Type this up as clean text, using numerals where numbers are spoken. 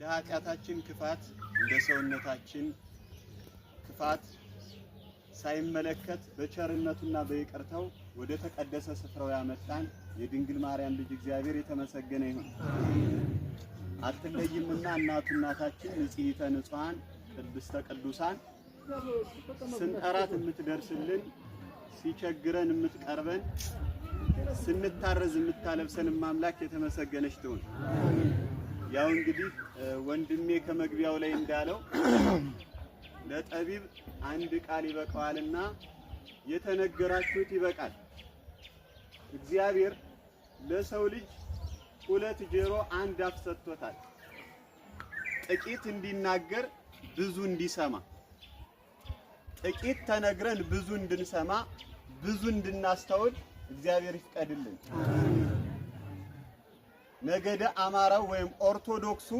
ለኃጢአታችን ክፋት እንደ ሰውነታችን ክፋት ሳይመለከት በቸርነቱና በይቅርታው ወደ ተቀደሰ ስፍራው ያመጣን የድንግል ማርያም ልጅ እግዚአብሔር የተመሰገነ ይሁን። አትለይምና እናታችን ንጽሕተ ንጹሐን ቅድስተ ቅዱሳን ስንጠራት የምትደርስልን ሲቸግረን የምትቀርበን ስንታረዝ የምታለብሰን አምላክ የተመሰገነች ትሁን። ያው እንግዲህ ወንድሜ ከመግቢያው ላይ እንዳለው ለጠቢብ አንድ ቃል ይበቃዋልና የተነገራችሁት ይበቃል። እግዚአብሔር ለሰው ልጅ ሁለት ጆሮ አንድ አፍ ሰጥቶታል። ጥቂት እንዲናገር ብዙ እንዲሰማ፣ ጥቂት ተነግረን ብዙ እንድንሰማ ብዙ እንድናስተውል እግዚአብሔር ይፍቀድልን። ነገደ አማራው ወይም ኦርቶዶክሱ